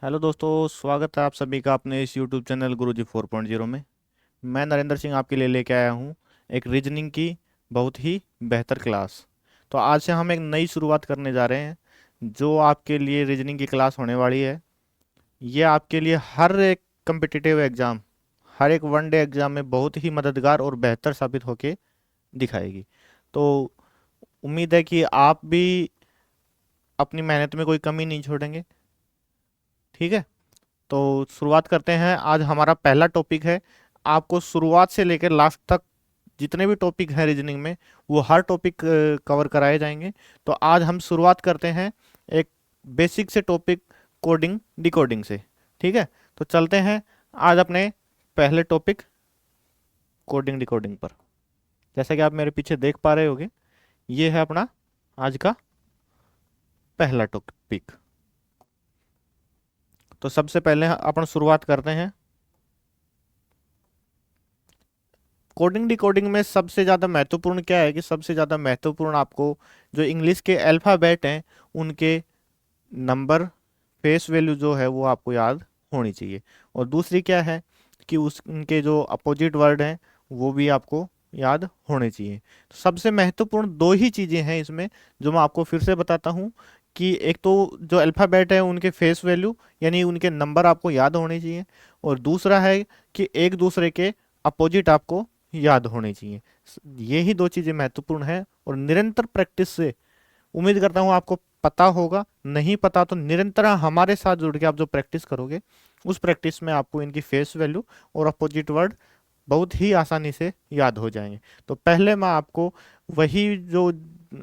Hello दोस्तों, स्वागत है आप सभी का अपने इस यूट्यूब चैनल गुरुजी 4.0 में। मैं नरेंद्र सिंह आपके लिए लेके आया हूँ एक रीजनिंग की बहुत ही बेहतर क्लास। तो आज से हम एक नई शुरुआत करने जा रहे हैं जो आपके लिए रीजनिंग की क्लास होने वाली है। ये आपके लिए हर एक कम्पिटिटिव एग्ज़ाम, हर एक वनडे एग्ज़ाम में बहुत ही मददगार और बेहतर साबित होके दिखाएगी। तो उम्मीद है कि आप भी अपनी मेहनत में कोई कमी नहीं छोड़ेंगे। ठीक है, तो शुरुआत करते हैं। आज हमारा पहला टॉपिक है, आपको शुरुआत से लेकर लास्ट तक जितने भी टॉपिक हैं रीजनिंग में वो हर टॉपिक कवर कराए जाएंगे। तो आज हम शुरुआत करते हैं एक बेसिक से टॉपिक, कोडिंग डिकोडिंग से। ठीक है, तो चलते हैं आज अपने पहले टॉपिक कोडिंग डिकोडिंग पर। जैसा कि आप मेरे पीछे देख पा रहे होगे, ये है अपना आज का पहला टॉपिक। तो सबसे पहले अपन शुरुआत करते हैं। कोडिंग डिकोडिंग में सबसे ज़्यादा महत्वपूर्ण क्या है कि सबसे ज़्यादा महत्वपूर्ण आपको जो इंग्लिश के अल्फ़ाबेट हैं उनके नंबर, फेस वैल्यू जो है वो आपको याद होनी चाहिए। और दूसरी क्या है कि उस उनके जो अपोजिट वर्ड हैं वो भी आपको याद होने चाहिए। तो सबसे महत्वपूर्ण दो ही चीज़ें हैं इसमें जो मैं आपको फिर से बताता हूँ कि एक तो जो अल्फ़ाबेट है उनके फेस वैल्यू यानी उनके नंबर आपको याद होने चाहिए, और दूसरा है कि एक दूसरे के अपोजिट आपको याद होने चाहिए। ये ही दो चीज़ें महत्वपूर्ण हैं और निरंतर प्रैक्टिस से उम्मीद करता हूँ आपको पता होगा। नहीं पता तो निरंतर हमारे साथ जुड़ के आप जो प्रैक्टिस करोगे उस प्रैक्टिस में आपको इनकी फेस वैल्यू और अपोजिट वर्ड बहुत ही आसानी से याद हो जाएंगे। तो पहले मैं आपको वही जो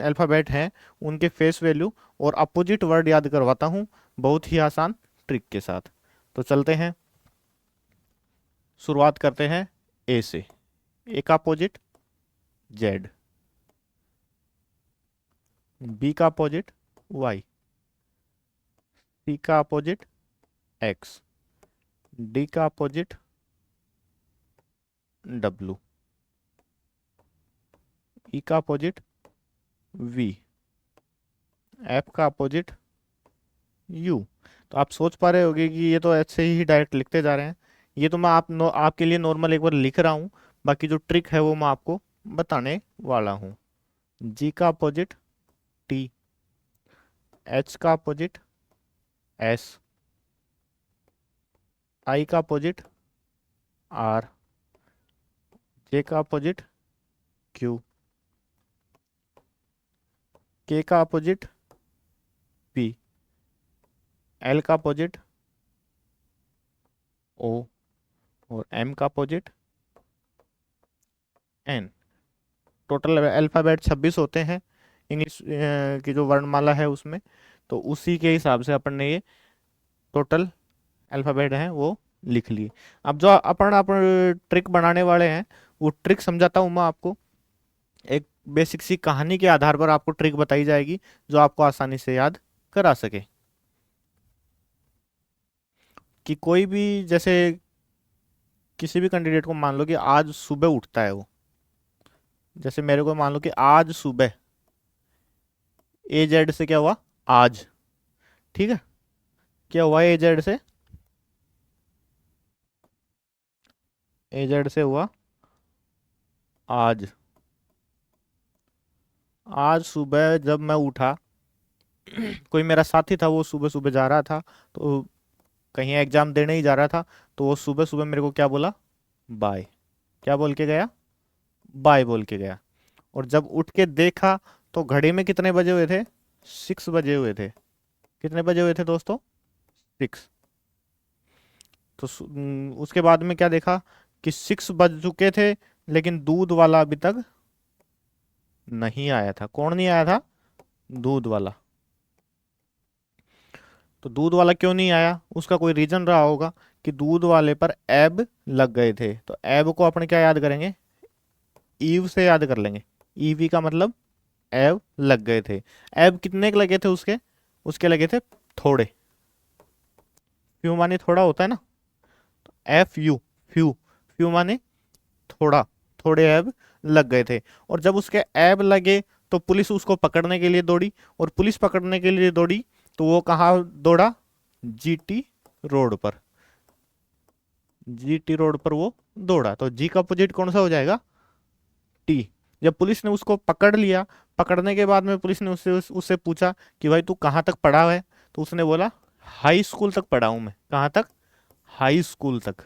अल्फ़ाबेट हैं उनके फेस वैल्यू और अपोजिट वर्ड याद करवाता हूँ बहुत ही आसान ट्रिक के साथ। तो चलते हैं, शुरुआत करते हैं ए से। ए का अपोजिट जेड, बी का अपोजिट वाई, सी का अपोजिट एक्स, डी का अपोजिट डब्लू, ई का अपोजिट वी, एफ का अपोजिट यू। तो आप सोच पा रहे होगे कि ये तो ऐसे ही डायरेक्ट लिखते जा रहे हैं। ये तो मैं आपके लिए नॉर्मल एक बार लिख रहा हूँ, बाकी जो ट्रिक है वो मैं आपको बताने वाला हूँ। जी का अपोजिट टी, एच का अपोजिट एस, आई का अपोजिट आर, जे का अपोजिट क्यू, के का अपोजिट पी, एल का अपोजिट ओ, और एम का अपोजिट एन। टोटल अल्फ़ाबेट 26 होते हैं इंग्लिश की जो वर्णमाला है उसमें। तो उसी के हिसाब से अपन ने ये टोटल अल्फ़ाबेट हैं वो लिख लिए। अब जो अपन ट्रिक बनाने वाले हैं वो ट्रिक समझाता हूँ मैं आपको। एक बेसिक सी कहानी के आधार पर आपको ट्रिक बताई जाएगी जो आपको आसानी से याद करा सके। कि कोई भी जैसे किसी भी कैंडिडेट को मान लो कि आज सुबह उठता है वो, जैसे मेरे को मान लो कि आज सुबह ए जेड से क्या हुआ आज। ठीक है, क्या हुआ ए जेड से? ए जेड से हुआ आज। आज सुबह जब मैं उठा, कोई मेरा साथी था वो सुबह सुबह जा रहा था, तो कहीं एग्जाम देने ही जा रहा था, तो वो सुबह सुबह मेरे को क्या बोला? बाय। क्या बोल के गया? बाय बोल के गया। और जब उठ के देखा तो घड़ी में कितने बजे हुए थे? 6 बजे हुए थे। कितने बजे हुए थे दोस्तों? 6। तो उसके बाद में क्या देखा कि 6 बज चुके थे लेकिन दूध वाला अभी तक नहीं आया था। कौन नहीं आया था? दूध वाला। तो दूध वाला क्यों नहीं आया? उसका कोई रीजन रहा होगा कि दूध वाले पर एब लग गए थे। तो एब को अपन क्या याद करेंगे? ईव से याद कर लेंगे। ईवी का मतलब एब लग गए थे। एब कितने के लगे थे उसके? उसके लगे थे थोड़े। फ्यू माने थोड़ा होता है ना, एफ यू, फ्यू। फ्यू माने थोड़ा, थोड़े ऐब लग गए थे। और जब उसके ऐब लगे तो पुलिस उसको पकड़ने के लिए दौड़ी, और पुलिस पकड़ने के लिए दौड़ी तो वो कहाँ दौड़ा? जीटी रोड पर, जीटी रोड पर वो दौड़ा, तो जी का अपोजिट कौन सा हो जाएगा? टी। जब पुलिस ने उसको पकड़ लिया, पकड़ने के बाद में पुलिस ने उससे पूछा कि भाई तू कहाँ तक पढ़ा है, तो उसने बोला हाई स्कूल तक पढ़ा हूं मैं। कहाँ तक? हाई स्कूल तक।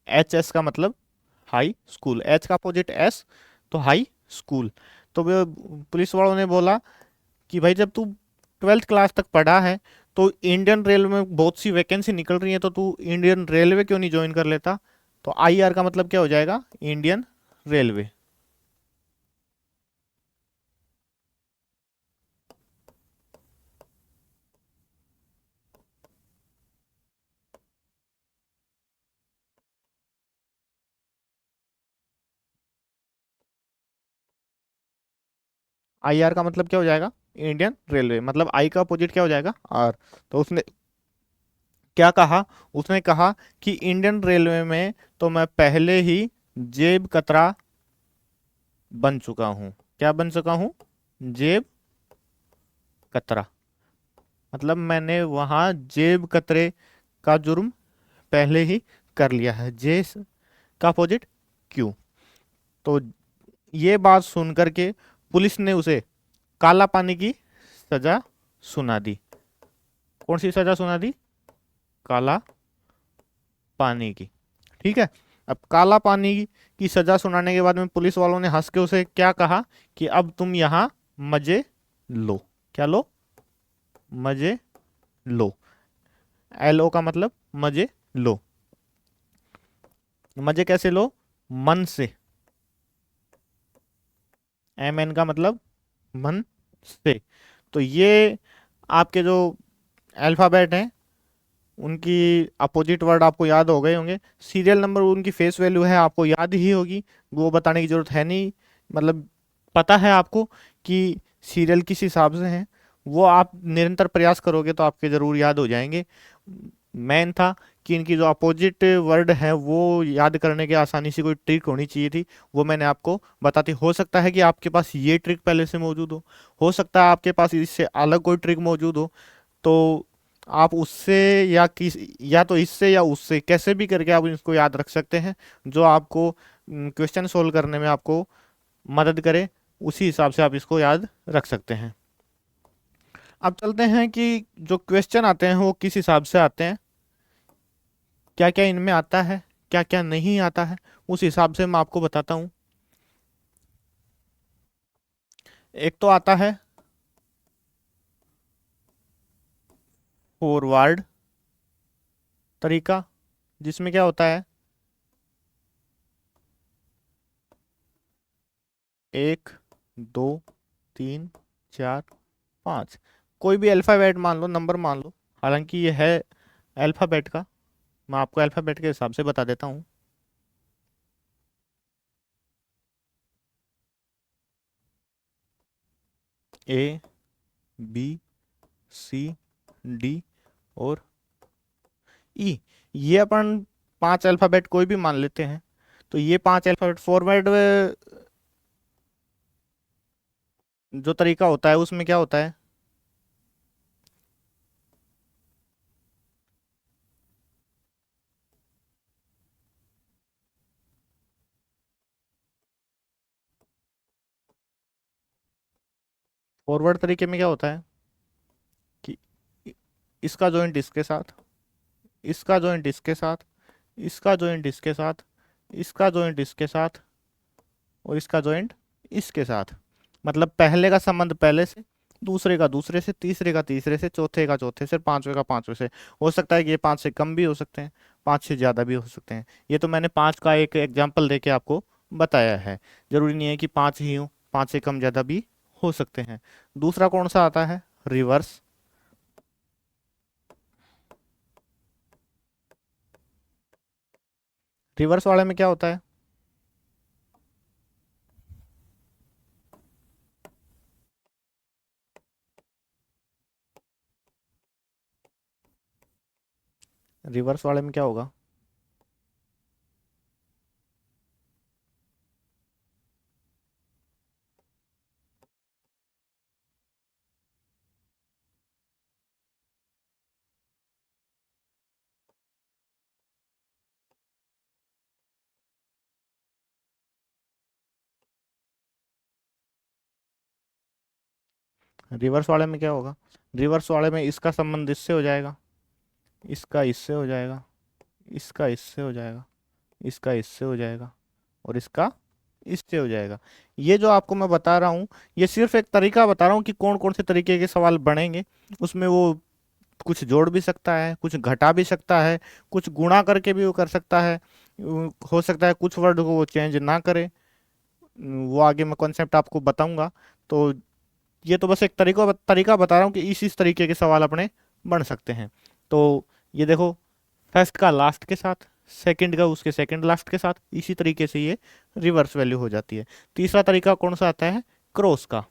एच एस का मतलब हाई स्कूल, एच का अपोजिट एस, तो हाई स्कूल। तो पुलिस वालों ने बोला कि भाई जब तू 12th क्लास तक पढ़ा है तो इंडियन रेलवे में बहुत सी वैकेंसी निकल रही है, तो तू इंडियन रेलवे क्यों नहीं ज्वाइन कर लेता? तो आई आर का मतलब क्या हो जाएगा? Indian railway. आई आर का मतलब क्या हो जाएगा? Indian railway. मतलब आई का अपोजिट क्या हो जाएगा? आर। तो उसने क्या कहा? उसने कहा कि इंडियन रेलवे में तो मैं पहले ही जेब कतरा बन चुका हूं। क्या बन चुका हूं? जेब कतरा। मतलब मैंने वहां जेब कतरे का जुर्म पहले ही कर लिया है। जे का अपोजिट क्यू। तो ये बात सुन करके पुलिस ने उसे काला पानी की सजा सुना दी। कौन सी सजा सुना दी? काला पानी की। ठीक है। अब काला पानी की सजा सुनाने के बाद में पुलिस वालों ने हंस के उसे क्या कहा कि अब तुम यहां मजे लो। क्या लो? मजे लो। एल ओ का मतलब मजे लो। मजे कैसे लो? मन से। एम एन का मतलब मन से। तो ये आपके जो अल्फाबेट हैं उनकी अपोजिट वर्ड आपको याद हो गए होंगे। सीरियल नंबर उनकी फेस वैल्यू है, आपको याद ही होगी, वो बताने की जरूरत है नहीं। मतलब पता है आपको कि सीरियल किस हिसाब से है। वो आप निरंतर प्रयास करोगे तो आपके जरूर याद हो जाएंगे। मेन था कि इनकी जो अपोजिट वर्ड है वो याद करने के आसानी से कोई ट्रिक होनी चाहिए थी, वो मैंने आपको बताती। हो सकता है कि आपके पास ये ट्रिक पहले से मौजूद हो सकता है आपके पास इससे अलग कोई ट्रिक मौजूद हो। तो आप उससे या तो इससे या उससे कैसे भी करके आप इसको याद रख सकते हैं, जो आपको क्वेश्चन सोल्व करने में आपको मदद करे। उसी हिसाब से आप इसको याद रख सकते हैं। अब चलते हैं कि जो क्वेश्चन आते हैं वो किस हिसाब से आते हैं, क्या क्या इनमें आता है, क्या क्या नहीं आता है, उस हिसाब से मैं आपको बताता हूँ। एक तो आता है फॉरवर्ड तरीका, जिसमें क्या होता है, एक, दो, तीन, चार, पाँच, कोई भी अल्फ़ाबेट मान लो, नंबर मान लो। हालांकि ये है अल्फ़ाबेट का, मैं आपको अल्फ़ाबेट के हिसाब से बता देता हूँ। ए, बी, सी, डी और ई। ये अपन पांच अल्फ़ाबेट कोई भी मान लेते हैं। तो ये पांच अल्फ़ाबेट फॉरवर्ड जो तरीका होता है उसमें क्या होता है? फॉरवर्ड तरीके में क्या होता है कि इसका जॉइंट इसके साथ, इसका जॉइंट इसके साथ, इसका जॉइंट इसके साथ, इसका जॉइंट इसके साथ और इसका जॉइंट इसके साथ। मतलब पहले का संबंध पहले से, दूसरे का दूसरे से, तीसरे का तीसरे से, चौथे का चौथे से, पांचवे का पांचवे से। हो सकता है कि ये पांच से कम भी हो सकते हैं, पांच से ज्यादा भी हो सकते हैं। ये तो मैंने पांच का एक एग्जाम्पल देके आपको बताया है। जरूरी नहीं है कि पांच ही हो, पांच से कम ज्यादा भी हो सकते हैं। दूसरा कौन सा आता है? रिवर्स। रिवर्स वाले में क्या होता है? रिवर्स वाले में क्या होगा? रिवर्स वाले में क्या होगा, रिवर्स वाले में इसका संबंध इससे हो जाएगा, इसका इससे हो जाएगा, इसका इससे हो जाएगा, इसका इससे हो जाएगा, और इसका इससे हो जाएगा। ये जो आपको मैं बता रहा हूँ, ये सिर्फ एक तरीका बता रहा हूँ कि कौन कौन से तरीके के सवाल बनेंगे। उसमें वो कुछ जोड़ भी सकता है, कुछ घटा भी सकता है, कुछ गुणा करके भी वो कर सकता है। हो सकता है कुछ वर्ड को वो चेंज ना करे, वो आगे मैं कॉन्सेप्ट आपको बताऊंगा। तो ये तो बस एक तरीका बता रहा हूँ कि इस तरीके के सवाल अपने बन सकते हैं। तो ये देखो, फर्स्ट का लास्ट के साथ, सेकंड का उसके सेकंड लास्ट के साथ, इसी तरीके से ये रिवर्स वैल्यू हो जाती है। तीसरा तरीका कौन सा आता है, क्रॉस का।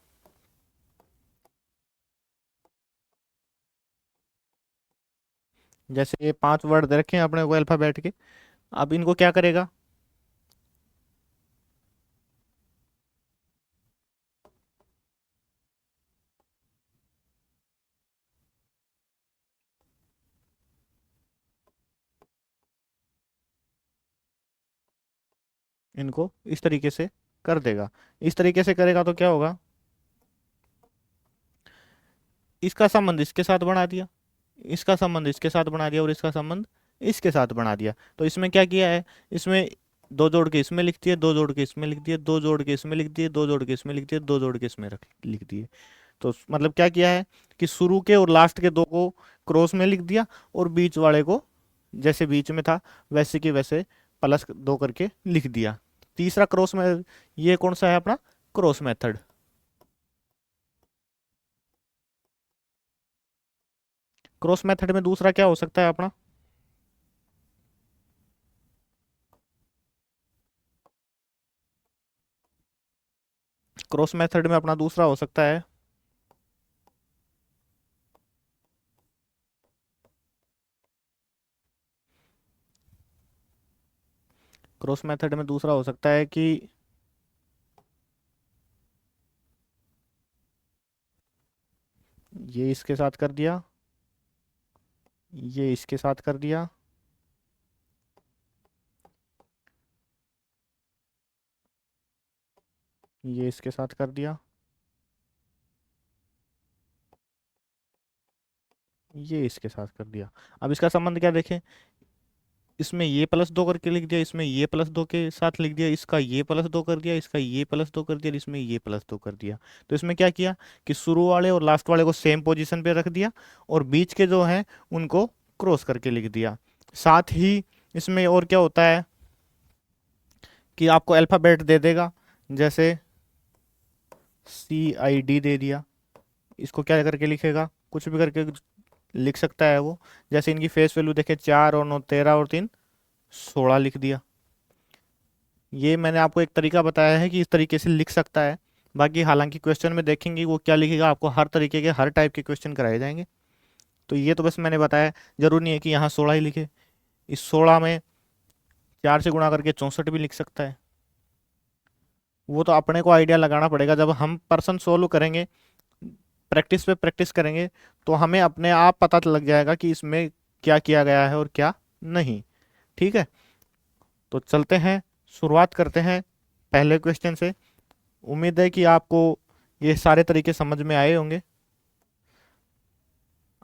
जैसे ये 5 वर्ड दे रखे हैं अपने को अल्फाबेट के, अब इनको क्या करेगा, इनको इस तरीके से कर देगा। इस तरीके से करेगा तो क्या होगा, इसका संबंध इसके साथ बना दिया, इसका संबंध इसके साथ बना दिया, और इसका संबंध इसके साथ बना दिया। तो इसमें क्या किया है, इसमें दो जोड़ के इसमें लिख दिए, दो जोड़ के इसमें लिख दिए, दो जोड़ के इसमें लिख दिए, दो जोड़ के इसमें लिख दिए, दो जोड़ के इसमें लिख दिए। तो मतलब क्या किया है कि शुरू के और लास्ट के दो को क्रॉस में लिख दिया, और बीच वाले को जैसे बीच में था वैसे की वैसे प्लस दो करके लिख दिया। तीसरा क्रॉस में, ये कौन सा है अपना क्रॉस मेथड। क्रॉस मेथड में दूसरा क्या हो सकता है अपना, क्रॉस मेथड में अपना दूसरा हो सकता है, क्रॉस मेथड में दूसरा हो सकता है कि ये इसके साथ कर दिया, ये इसके साथ कर दिया, ये इसके साथ कर दिया, ये इसके साथ कर दिया। अब इसका संबंध क्या देखें, इसमें ये प्लस दो करके लिख दिया, इसमें ये प्लस दो के साथ लिख दिया, इसका ये प्लस दो कर दिया, इसका ये प्लस दो कर दिया, और इसमें ये प्लस दो कर दिया। तो इसमें क्या किया कि शुरू वाले और लास्ट वाले को सेम पोजीशन पे रख दिया, और बीच के जो हैं उनको क्रॉस करके लिख दिया। साथ ही इसमें और क्या होता है कि आपको अल्फ़ाबेट दे देगा, जैसे CID दे दिया, इसको क्या करके लिखेगा, कुछ भी करके लिख सकता है वो। जैसे इनकी फेस वैल्यू देखे, 4 और 9 13 और 3 16 लिख दिया। ये मैंने आपको एक तरीका बताया है कि इस तरीके से लिख सकता है। बाकी हालांकि क्वेश्चन में देखेंगे वो क्या लिखेगा, आपको हर तरीके के हर टाइप के क्वेश्चन कराए जाएंगे। तो ये तो बस मैंने बताया, जरूरी नहीं है कि यहाँ 16 ही लिखे, इस 16 में 4 से गुणा करके 64 भी लिख सकता है। वो तो अपने को आइडिया लगाना पड़ेगा, जब हम पर्सन सोल्व करेंगे, प्रैक्टिस पे प्रैक्टिस करेंगे, तो हमें अपने आप पता लग जाएगा कि इसमें क्या किया गया है और क्या नहीं। ठीक है, तो चलते हैं, शुरुआत करते हैं पहले क्वेश्चन से। उम्मीद है कि आपको ये सारे तरीके समझ में आए होंगे।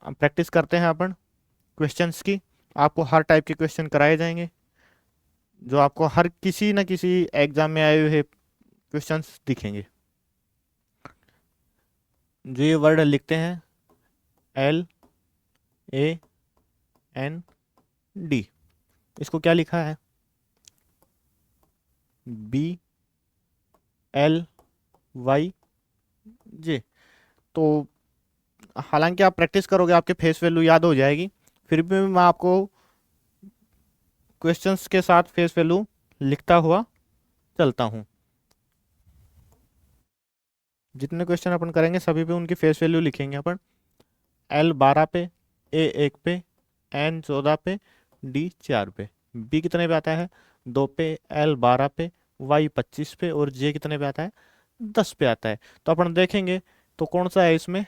अब प्रैक्टिस करते हैं अपन क्वेश्चंस की। आपको हर टाइप के क्वेश्चन कराए जाएंगे, जो आपको हर किसी न किसी एग्जाम में आए हुए क्वेश्चंस दिखेंगे। जो ये वर्ड लिखते हैं LAND, इसको क्या लिखा है, BLYJ। तो हालांकि आप प्रैक्टिस करोगे आपके फेस वैल्यू याद हो जाएगी, फिर भी मैं आपको क्वेश्चंस के साथ फेस वैल्यू लिखता हुआ चलता हूँ। जितने क्वेश्चन अपन करेंगे सभी पे उनकी फेस वैल्यू लिखेंगे अपन। L 12 पे, A 1 पे, N 14 पे, D 4 पे, B कितने पे आता है, 2 पे, L 12 पे, Y 25 पे, और J कितने पे आता है, 10 पे आता है। तो अपन देखेंगे तो कौन सा है इसमें,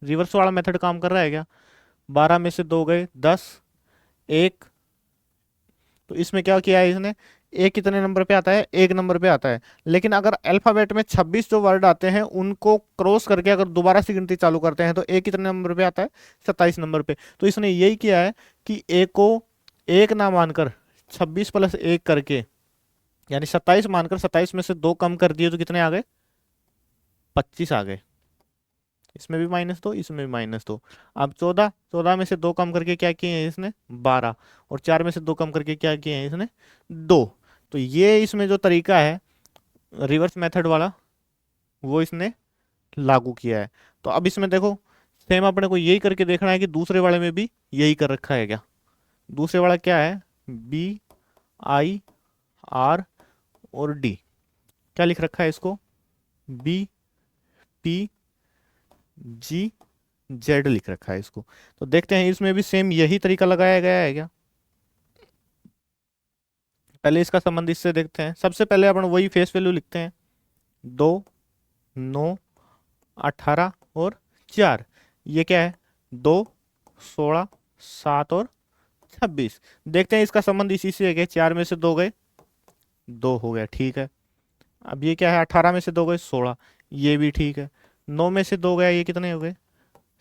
रिवर्स वाला मेथड काम कर रहा है क्या, 12 में से 2 गए 10, एक। तो इसमें क्या किया है इसने ए कितने नंबर पे आता है, एक नंबर पे आता है। लेकिन अगर अल्फाबेट में 26 जो वर्ड आते हैं उनको क्रॉस करके अगर दोबारा से गिनती चालू करते हैं तो ए कितने नंबर पे आता है, 27 नंबर पे। तो इसने यही किया है कि ए को एक ना मानकर 26 प्लस एक करके, यानी 27 मानकर 27 में से दो कम कर दिए तो कितने आ गए, 25 आ गए। इसमें भी -2, इसमें भी -2। अब 14, 14 में से दो कम करके क्या किए हैं इसने, 12। और 4 में से दो कम करके क्या किए हैं इसने, 2। तो ये इसमें जो तरीका है रिवर्स मेथड वाला, वो इसने लागू किया है। तो अब इसमें देखो, सेम अपने को यही करके देखना है कि दूसरे वाले में भी यही कर रखा है क्या। दूसरे वाला क्या है, BIR और D। क्या लिख रखा है इसको, BPGZ लिख रखा है इसको। तो देखते हैं इसमें भी सेम यही तरीका लगाया गया है क्या। पहले इसका संबंध इससे देखते हैं। सबसे पहले अपन वही फेस वैल्यू लिखते हैं, 2, 9, 18 और 4। ये क्या है, 2, 16, 7 और 26। देखते हैं इसका संबंध इसी से है क्या, 4 में से 2 गए, 2 हो गया, ठीक है। अब ये क्या है, 18 में से 2 गए 16, ये भी ठीक है। 9 में से 2 गया, ये कितने हो गए,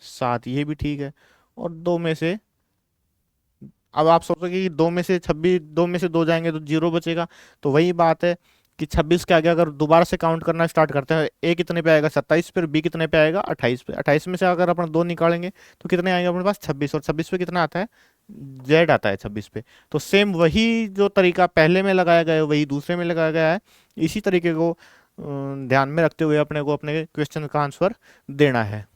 7, ये भी ठीक है। और 2 में से, अब आप सोचोगे कि 2 में से 26, 2 में से 2 जाएंगे तो 0 बचेगा। तो वही बात है कि 26 के आगे अगर दोबारा से काउंट करना स्टार्ट करते हैं, ए कितने पे आएगा, 27 पे, बी कितने पे आएगा, 28 पे। 28 में से अगर अपन 2 निकालेंगे तो कितने आएंगे अपने पास, 26। और 26 पे कितना आता है, जेड आता है 26 पे। तो सेम वही जो तरीका पहले में लगाया गया है वही दूसरे में लगाया गया है। इसी तरीके को ध्यान में रखते हुए अपने को अपने क्वेश्चन का आंसर देना है।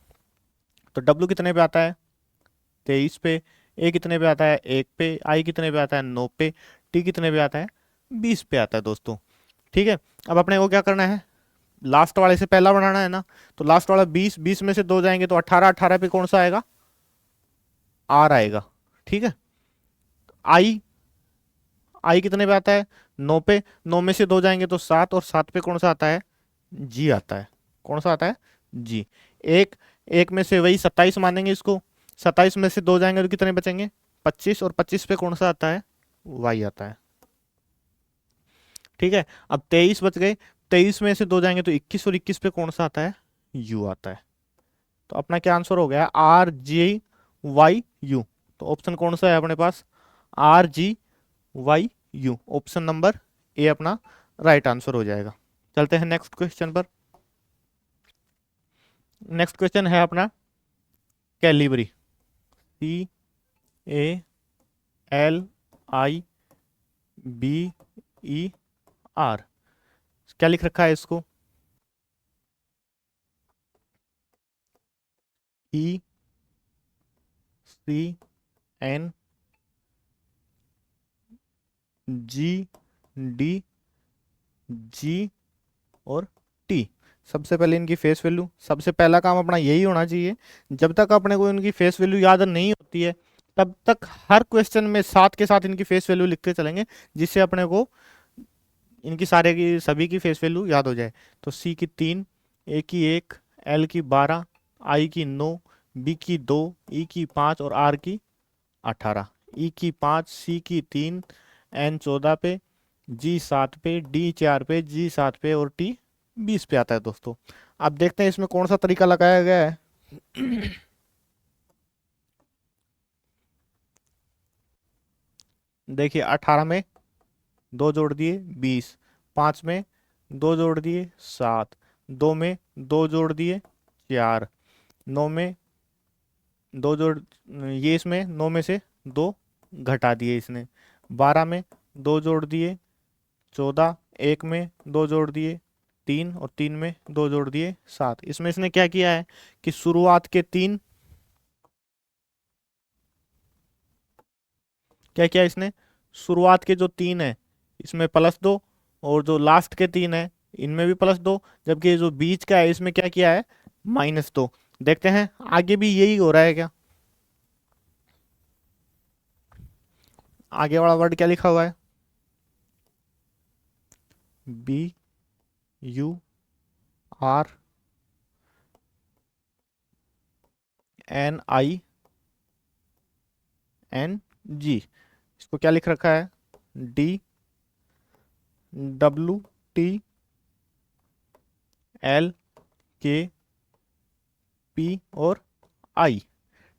तो डब्ल्यू कितने पे आता है, 23 पे। ए कितने पे आता है, 1 पे। आई कितने पे आता है, 9 पे। टी कितने पे आता है, 20 पे आता है दोस्तों। ठीक है। अब अपने को क्या करना है, लास्ट वाले से पहला बनाना है ना। तो लास्ट वाला 20, 20 में से 2 जाएंगे तो 18, 18 पे कौन सा आएगा, आर आएगा। ठीक है। आई, आई कितने पे आता है, 9 पे। 9 में से 2 जाएंगे तो 7, और 7 पे कौन सा आता है, जी आता है। कौन सा आता है, जी। एक, एक में से वही 27 मानेंगे इसको। 27 में से 2 जाएंगे तो कितने बचेंगे, 25। और 25 पे कौन सा आता है, वाई आता है। ठीक है। अब 23 बच गए। 23 में से 2 जाएंगे तो 21, और 21 पे कौन सा आता है, यू आता है। तो अपना क्या आंसर हो गया, RGYU। तो ऑप्शन कौन सा है अपने पास, RGYU। ऑप्शन नंबर ए अपना राइट आंसर हो जाएगा। चलते हैं नेक्स्ट क्वेश्चन पर। नेक्स्ट क्वेश्चन है अपना कैलिबरी, CALIBER। क्या लिख रखा है इसको, ECNGD और टी। सबसे पहले इनकी फेस वैल्यू, सबसे पहला काम अपना यही होना चाहिए। जब तक अपने को इनकी फेस वैल्यू याद नहीं होती है तब तक हर क्वेश्चन में साथ के साथ इनकी फेस वैल्यू लिखते चलेंगे, जिससे अपने को इनकी सारे की सभी की फेस वैल्यू याद हो जाए। तो सी की 3, ए की 1, एल की 12, आई की 9, बी की 2, ई की 5 और आर की 18। ई की 5, सी की 3, एन 14 पे, जी 7 पे, डी 4 पे, जी 7 पे और टी 20 पे आता है दोस्तों। अब देखते हैं इसमें कौन सा तरीका लगाया गया है। देखिए, 18 में 2 जोड़ दिए 20, 5 में 2 जोड़ दिए 7, 2 में 2 जोड़ दिए 4, 9 में 2 जोड़, ये इसमें 9 में से 2 घटा दिए इसने, 12 में 2 जोड़ दिए 14, 1 में 2 जोड़ दिए 3, और 3 में 2 जोड़ दिए 7। इसमें इसने क्या किया है कि शुरुआत के 3, क्या किया इसने, शुरुआत के जो 3 है इसमें +2, और जो लास्ट के 3 है इनमें भी +2, जबकि ये जो बीच का है इसमें क्या किया है, -2। देखते हैं आगे भी यही हो रहा है क्या। आगे वाला वर्ड क्या लिखा हुआ है, BURNING। इसको क्या लिख रखा है, डब्लू टी एल के पी और आई।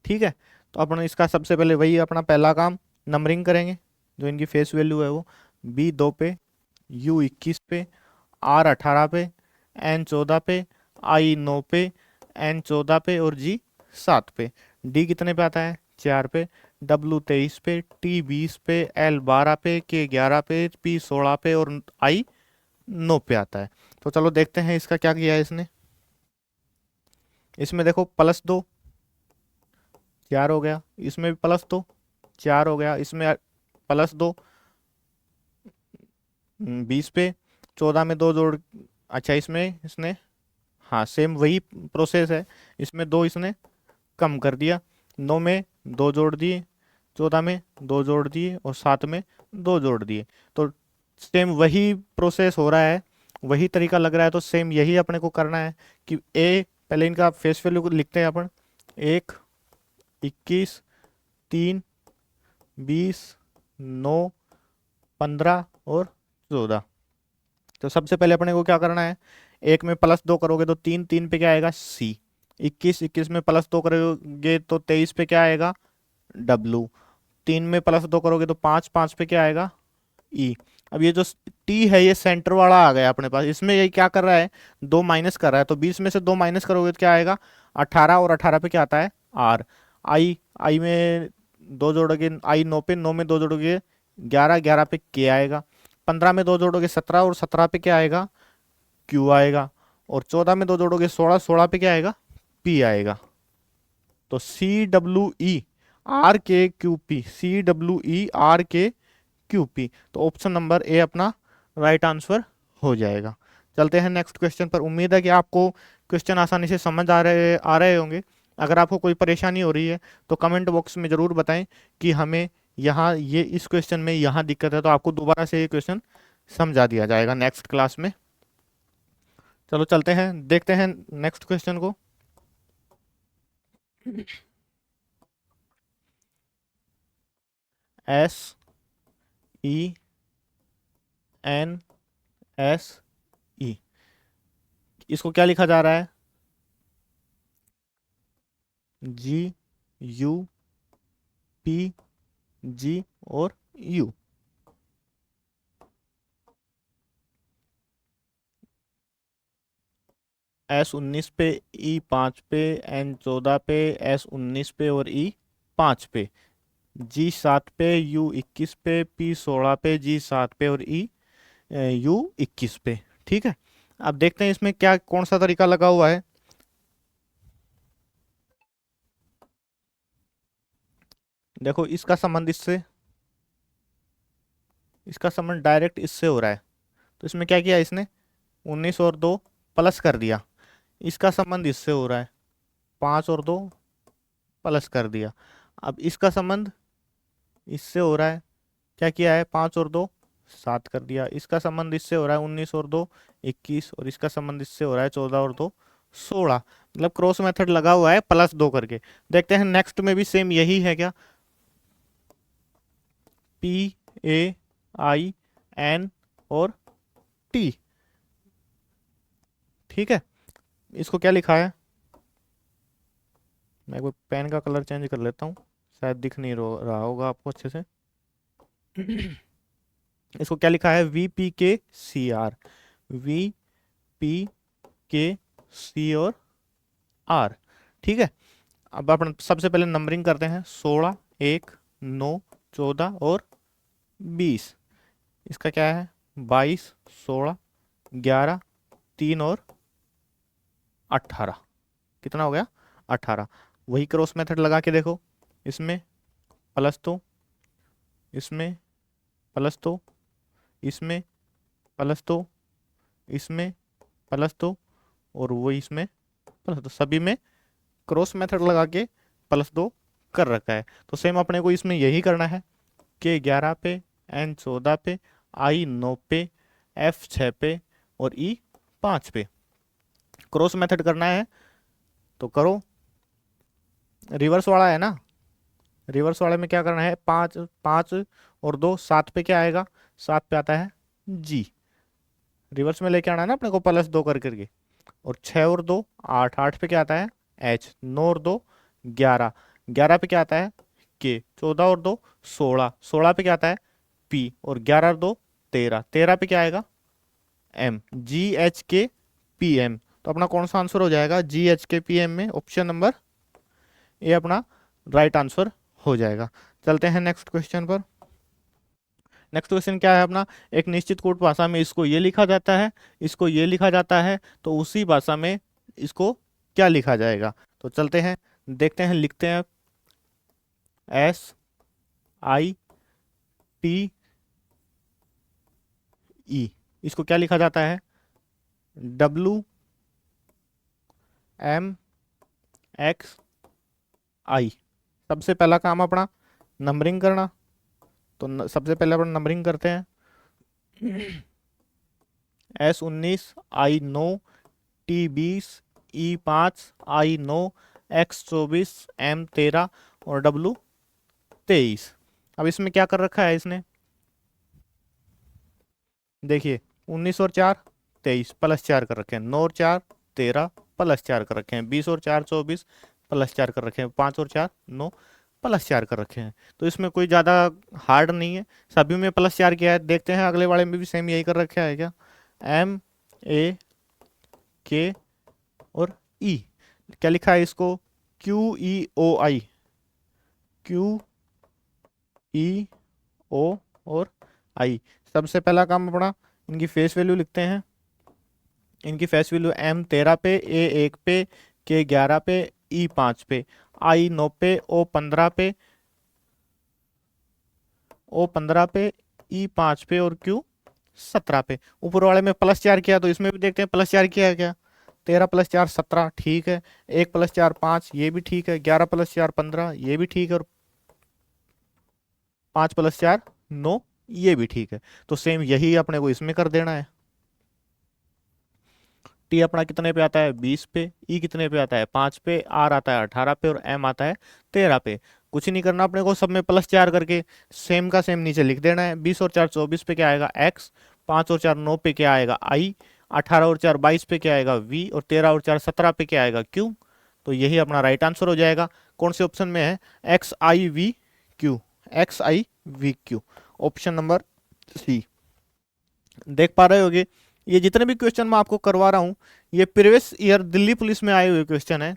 ठीक है, तो अपन इसका सबसे पहले वही अपना पहला काम नंबरिंग करेंगे, जो इनकी फेस वैल्यू है वो बी 2 पे, यू 21 पे, आर 18 पे, एन 14 पे, आई 9 पे, एन 14 पे और जी 7 पे। डी कितने पे आता है? 4 पे। डब्लू 23 पे, टी 20 पे, एल 12 पे, के 11 पे, पी 16 पे और आई 9 पे आता है। तो चलो देखते हैं इसका क्या किया है इसने। इसमें देखो +2 4 हो गया, इसमें भी +2 4 हो गया, इसमें +2 20 पे, 14 में 2 जोड़, अच्छा इसमें इसने, हाँ सेम वही प्रोसेस है, इसमें 2 इसने कम कर दिया, 9 में 2 जोड़ दिए, 14 में 2 जोड़ दिए और 7 में 2 जोड़ दिए। तो सेम वही प्रोसेस हो रहा है, वही तरीका लग रहा है, तो सेम यही अपने को करना है कि ए, पहले इनका फेस वैल्यू को लिखते हैं अपन, 1 21 3 20 9 15 और 14। तो सबसे पहले अपने को क्या करना है, एक में +2 करोगे तो 3 3 पे क्या आएगा? सी। 21 21 में +2 करोगे तो 23 पे क्या आएगा? डब्लू। 3 में +2 करोगे तो 5 5 पे क्या आएगा? ई। अब ये जो टी है ये सेंटर वाला आ गया अपने पास, इसमें ये क्या कर रहा है? 2 माइनस कर रहा है, तो 20 में से 2 माइनस करोगे तो क्या आएगा? 18 और 18 पे क्या आता है? आर। आई, आई में 2 जोड़ोगे, आई 9 पे, 9 में 2 जोड़ोगे 11, 11 पे के आएगा। 15 में 2 जोड़ोगे 17 और 17 पे क्या आएगा? क्यू आएगा। और 14 में 2 जोड़ोगे 16, 16 पे क्या आएगा? पी आएगा। तो C W E R K Q P, C W E R K Q P. तो ऑप्शन नंबर ए अपना राइट आंसर हो जाएगा। चलते हैं नेक्स्ट क्वेश्चन पर। उम्मीद है कि आपको क्वेश्चन आसानी से समझ आ रहे होंगे। अगर आपको कोई परेशानी हो रही है तो कमेंट बॉक्स में ज़रूर बताएं कि हमें यहाँ ये इस क्वेश्चन में यहाँ दिक्कत है, तो आपको दोबारा से ये क्वेश्चन समझा दिया जाएगा नेक्स्ट क्लास में। चलो चलते हैं, देखते हैं नेक्स्ट क्वेश्चन को। SENSE, इसको क्या लिखा जा रहा है? GUPG और U। S19 पे, E5 पे, N14 पे, S19 पे और E5 पे, G7 पे, U21 पे, P16 पे, G7 पे और U21 पे। ठीक है, अब देखते हैं इसमें क्या कौन सा तरीका लगा हुआ है। देखो इसका संबंध इससे, इसका संबंध डायरेक्ट इससे हो रहा है, तो इसमें क्या किया इसने? 19 और 2 प्लस कर दिया। इसका संबंध इससे हो रहा है, 5 और 2 प्लस कर दिया। अब इसका संबंध इससे हो रहा है, क्या किया है? 5 और 2 7 कर दिया। इसका संबंध इससे हो रहा है 19 और 2 21, और इसका संबंध इससे हो रहा है 14 और 2 16। मतलब क्रॉस मेथड लगा हुआ है +2 करके। देखते हैं नेक्स्ट में भी सेम यही है क्या? PAIN और T। ठीक है, इसको क्या लिखा है? मैं एक बार पेन का कलर चेंज कर लेता हूँ, शायद दिख नहीं रहा होगा आपको अच्छे से। इसको क्या लिखा है? VPKCR, VPKC और R। ठीक है, अब अपन सबसे पहले नंबरिंग करते हैं। 16 1 9 14 और 20। इसका क्या है? 22 16 11 3 और 18। कितना हो गया? 18। वही क्रॉस मेथड लगा के देखो, इसमें +2, इसमें +2, इसमें +2, इसमें +2 और वही इसमें +2, सभी में क्रॉस मेथड लगा के +2 कर रखा है। तो सेम अपने को इसमें यही करना है, के 11 पे, एन 14 पे, आई 9 पे, एफ 6 पे और ई 5 पे क्रॉस मेथड करना है। तो करो, रिवर्स वाला है ना, रिवर्स वाले में क्या करना है? 5 5 और 2 7 पे क्या आएगा? 7 पे आता है जी। रिवर्स में लेके आना है ना अपने को, +2 कर करके। और 6 और 2 8, 8 पे क्या आता है H, 9 और 2 11, 11 पे क्या आता है K, 14 और 2 16, 16 पे क्या आता है P, और 11 और 2 13, 13 पे क्या आएगा M, GHKPM। तो अपना कौन सा आंसर हो जाएगा GHKPM में, ऑप्शन नंबर ए अपना राइट आंसर हो जाएगा। चलते हैं नेक्स्ट क्वेश्चन पर। नेक्स्ट क्वेश्चन क्या है अपना, एक निश्चित कोट भाषा में इसको ये लिखा जाता है, इसको ये लिखा जाता है, तो उसी भाषा में इसको क्या लिखा जाएगा। तो चलते हैं देखते हैं, लिखते हैं SITE, इसको क्या लिखा जाता है WMXI। सबसे पहला काम अपना नंबरिंग करना, तो सबसे पहले अपन नंबरिंग करते हैं। S19, I9, T20, E5, I9, X24, M13 और W23। अब इसमें क्या कर रखा है इसने, देखिए 19 और 4 23 +4 कर रखे हैं, 9 और 4 13 +4 कर रखे हैं, 20 और 4 24 +4 कर रखे हैं, 5 और 4 9 +4 कर रखे हैं। तो इसमें कोई ज़्यादा हार्ड नहीं है, सभी में +4 किया है। देखते हैं अगले वाले में भी सेम यही कर रखा है क्या, MAK और E, क्या लिखा है इसको QEOI, QEO और I। सबसे पहला काम अपना इनकी फेस वैल्यू लिखते हैं। इनकी फेस वैल्यू M13 पे, A1 पे, K11 पे, E5 पे, I9 पे, O15 पे, E5 पे और Q17 पे। ऊपर वाले में +4 किया, तो इसमें भी देखते हैं +4 किया है क्या, 13 +4 17 ठीक है, 1 +4 5 ये भी ठीक है, 11 +4 15 ये भी ठीक है, और 5 +4 9 ये भी ठीक है। तो सेम यही अपने को इसमें कर देना है। टी अपना कितने पे आता है 20 पे, ई कितने पे आता है 5 पे, आर आता है 18 पे और एम आता है 13 पे। कुछ नहीं करना अपने को, सब में +4 करके सेम का सेम नीचे लिख देना है। 20 और 4 24 पे क्या आएगा एक्स, 5 और 4 9 पे क्या आएगा आई, 18 और 4 22 पे क्या आएगा वी, और 13 और 4 17 पे क्या आएगा क्यू। तो यही अपना राइट आंसर हो जाएगा। कौन से ऑप्शन में है, XIVQ, XIVQ, option number C. देख पा रहे होगे, ये जितने भी क्वेश्चन मैं आपको करवा रहा हूँ ये प्रीवियस ईयर दिल्ली पुलिस में आए हुए क्वेश्चन है।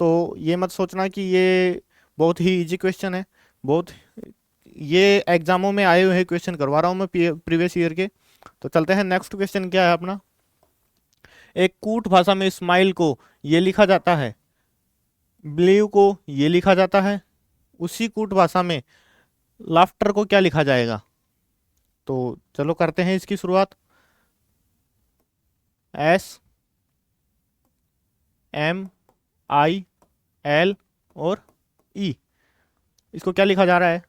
तो ये मत सोचना कि ये बहुत ही इजी क्वेश्चन है, बहुत ये एग्जामों में आए हुए क्वेश्चन करवा रहा हूँ मैं प्रीवियस ईयर के। तो चलते हैं नेक्स्ट क्वेश्चन क्या है अपना, एक कूट भाषा में स्माइल को ये लिखा जाता है, बिलीव को ये लिखा जाता है, उसी कूट भाषा में लाफ्टर को क्या लिखा जाएगा। तो चलो करते हैं इसकी शुरुआत। SMIL और E, इसको क्या लिखा जा रहा है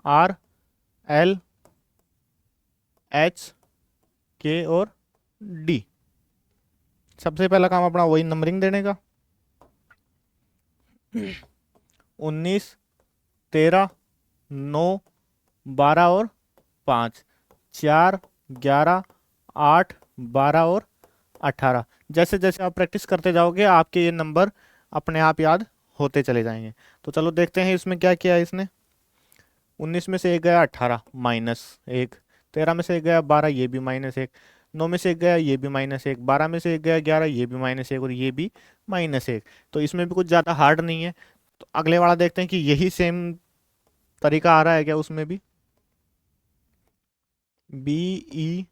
RLHK और D। सबसे पहला काम अपना वही नंबरिंग देने का, 19 13 9 12 और 5, 4 11 8 12 और 18। जैसे जैसे आप प्रैक्टिस करते जाओगे आपके ये नंबर अपने आप याद होते चले जाएंगे। तो चलो देखते हैं इसमें क्या किया है इसने। 19 में से एक गया 18 -1, 13 में से एक गया 12 ये भी -1, 9 में से एक गया ये भी -1, 12 में से एक गया 11 ये भी -1 और ये भी -1। तो इसमें भी कुछ ज़्यादा हार्ड नहीं है। तो अगले वाला देखते हैं कि यही सेम तरीका आ रहा है क्या उसमें भी। BELIEVE,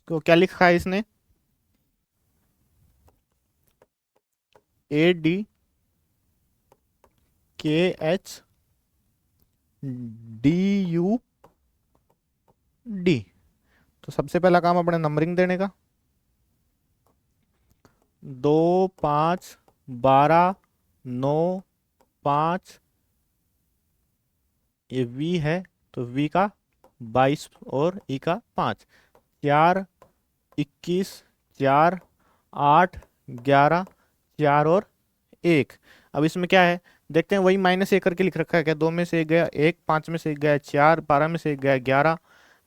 तो क्या लिखा है इसने ADKHDUD। तो सबसे पहला काम अपने नंबरिंग देने का, 2 5 12 9 5, ये V है तो V का 22 और E का 5, 4 21 4 8 11 4 और 1। अब इसमें क्या है, देखते हैं वही -1 करके लिख रखा है क्या। 2 में से 1 गया 1, 5 में से 1 गया 4, 12 में से 1 गया 11,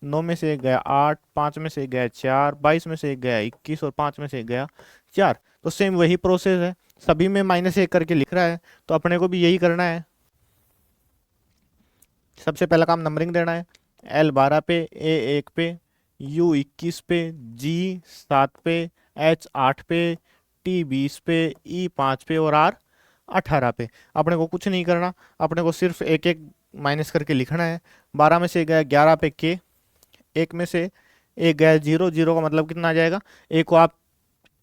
9 में से 1 गया 8, 5 में से 1 गया 4, 22 में से 1 गया 21 और 5 में से 1 गया 4। तो सेम वही प्रोसेस है, सभी में -1 करके लिख रहा है, तो अपने को भी यही करना है। सबसे पहला काम नंबरिंग देना है। L 12 पे, A 1 पे, U 21 पे, G 7 पे, H 8 पे, T 20 पे, E 5 पे और R 18 पे। अपने को कुछ नहीं करना, अपने को सिर्फ एक एक माइनस करके लिखना है। 12 में से गया 11 पे K, 1 में से 1 गया 0, 0 का मतलब कितना आ जाएगा। एक को आप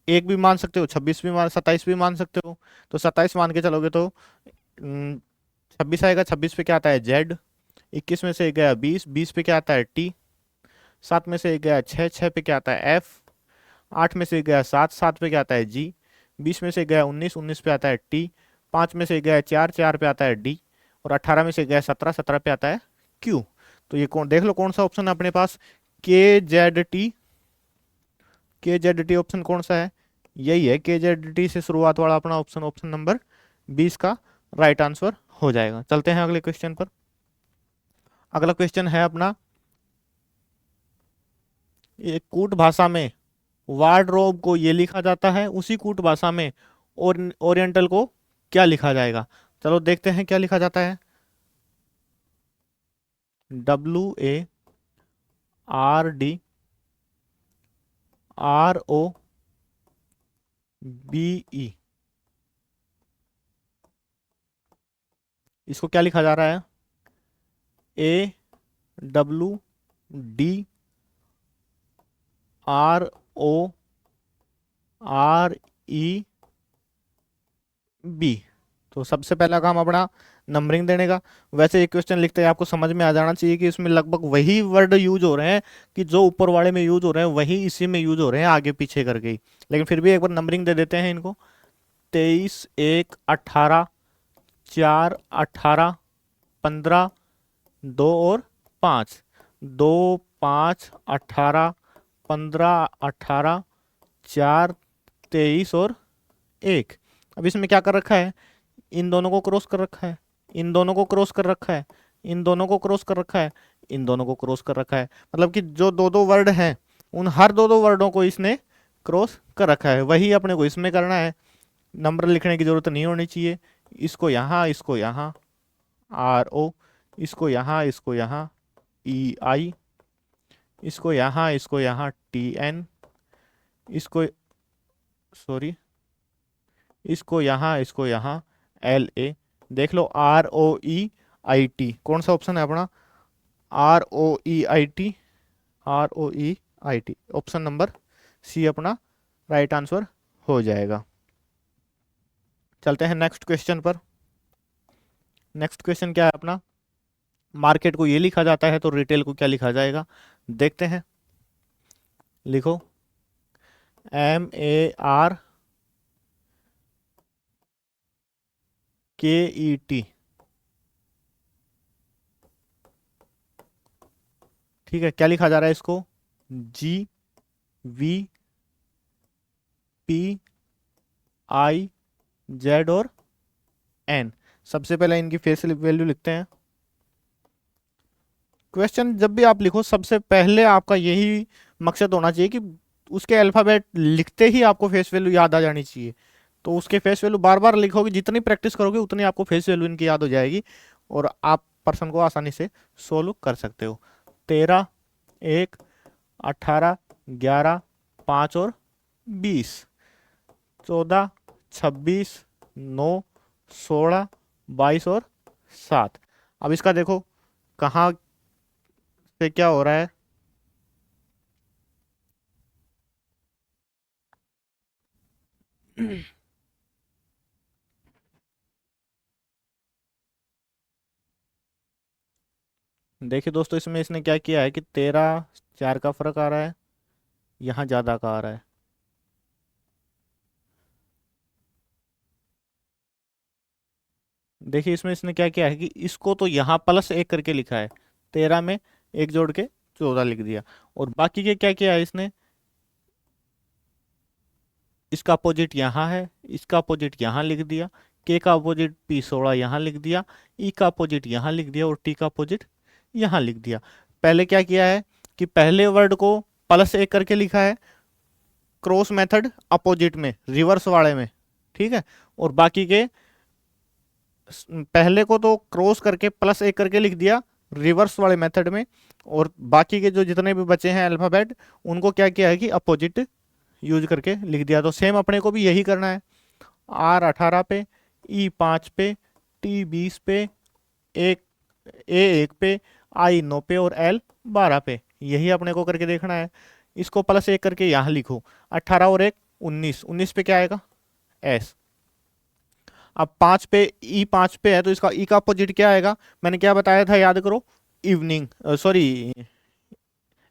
1 भी मान सकते हो, 26 भी मान, 27 भी मान सकते हो। तो 27 मान के चलोगे तो 26 आएगा। 26 पे क्या आता है Z। 21 में से 1 गया 20, 20 पे क्या आता है T। 7 में से 1 गया 6, 6 पे क्या आता है F। 8 में से 1 गया 7, 7 पे क्या आता है G। 20 में से गया 19, 19 पे आता है T। 5 में से गया 4, 4 पे आता है D। और 18 में से गया 17, 17 पे आता है Q। तो ये कौन, देख लो कौन सा ऑप्शन है अपने पास, KZT। KZT ऑप्शन कौन सा है, यही है। KZT से शुरुआत वाला अपना ऑप्शन, ऑप्शन नंबर 20 का राइट आंसर हो जाएगा। चलते हैं अगले क्वेश्चन पर। अगला क्वेश्चन है अपना, ये कूट भाषा में वार्डरोब को ये लिखा जाता है, उसी कूट भाषा में ओरिएंटल को क्या लिखा जाएगा। चलो देखते हैं क्या लिखा जाता है। WARDROBE, इसको क्या लिखा जा रहा है, AWDROREB। तो सबसे पहला काम अपना नंबरिंग देने का। वैसे ये क्वेश्चन लिखते हैं आपको समझ में आ जाना चाहिए कि इसमें लगभग वही वर्ड यूज हो रहे हैं कि जो ऊपर वाले में यूज हो रहे हैं वही इसी में यूज हो रहे हैं, आगे पीछे करके ही। लेकिन फिर भी एक बार नंबरिंग दे देते हैं इनको। 23, 1, 18, 4, 18, 15, 2 और 5, 2, 5, 18, 15, 18, 4, 23 और 1। अब इसमें क्या कर रखा है, इन दोनों को क्रॉस कर रखा है, इन दोनों को क्रॉस कर रखा है, इन दोनों को क्रॉस कर रखा है, इन दोनों को क्रॉस कर रखा है। मतलब कि जो दो दो वर्ड हैं उन हर दो दो वर्डों को इसने क्रॉस कर रखा है। वही अपने को इसमें करना है। नंबर लिखने की जरूरत नहीं होनी चाहिए। इसको यहाँ, इसको यहाँ RO, इसको यहाँ EI, इसको यहाँ TN, इसको सॉरी इसको यहाँ LA। देख लो ROEIT कौन सा ऑप्शन है अपना, ROEIT, ROEIT option number C अपना राइट आंसर हो जाएगा। चलते हैं नेक्स्ट क्वेश्चन पर। नेक्स्ट क्वेश्चन क्या है अपना, मार्केट को ये लिखा जाता है तो रिटेल को क्या लिखा जाएगा, देखते हैं। लिखो MARKET, ठीक है। क्या लिखा जा रहा है इसको, GVPIZ और N। सबसे पहले इनकी फेस वैल्यू लिखते हैं। क्वेश्चन जब भी आप लिखो सबसे पहले आपका यही मकसद होना चाहिए कि उसके अल्फाबेट लिखते ही आपको फेस वैल्यू याद आ जानी चाहिए। तो उसके फेस वैल्यू बार बार लिखोगे, जितनी प्रैक्टिस करोगे उतनी आपको फेस वैल्यू इनकी याद हो जाएगी और आप पर्सन को आसानी से सोल्व कर सकते हो। 13, 1, 18, 11, 5 और 20, 14, 26, 9, 16, 22 और 7। अब इसका देखो कहाँ से क्या हो रहा है। देखिए दोस्तों, इसमें इसने क्या किया है कि 13, 4 का फर्क आ रहा है, यहाँ ज्यादा का आ रहा है। देखिए इसमें इसने क्या किया है कि इसको तो यहाँ +1 करके लिखा है, 13 में 1 जोड़ के 14 लिख दिया। और बाकी के क्या किया है इसने, इसका अपोजिट यहाँ है, इसका अपोजिट यहाँ लिख दिया। के का अपोजिट P16 यहाँ लिख दिया, ई का अपोजिट यहाँ लिख दिया और टी का अपोजिट यहाँ लिख दिया। पहले क्या किया है कि पहले वर्ड को +1 करके लिखा है क्रॉस मेथड अपोजिट में, रिवर्स वाले में, ठीक है। और बाकी के पहले को तो क्रॉस करके +1 करके लिख दिया रिवर्स वाले मेथड में, और बाकी के जो जितने भी बचे हैं अल्फाबेट उनको क्या किया है कि अपोजिट यूज करके लिख दिया। तो सेम अपने को भी यही करना है, R18 पे, E5 पे, T20 पे, A1 पे, I9 पे और L12 पे, यही अपने को करके देखना है। इसको +1 करके यहाँ लिखो, 18 और 1 19, 19 पे क्या आएगा S। अब 5 पे E5 पे है तो इसका E का अपोजिट क्या आएगा, मैंने क्या बताया था याद करो, इवनिंग, सॉरी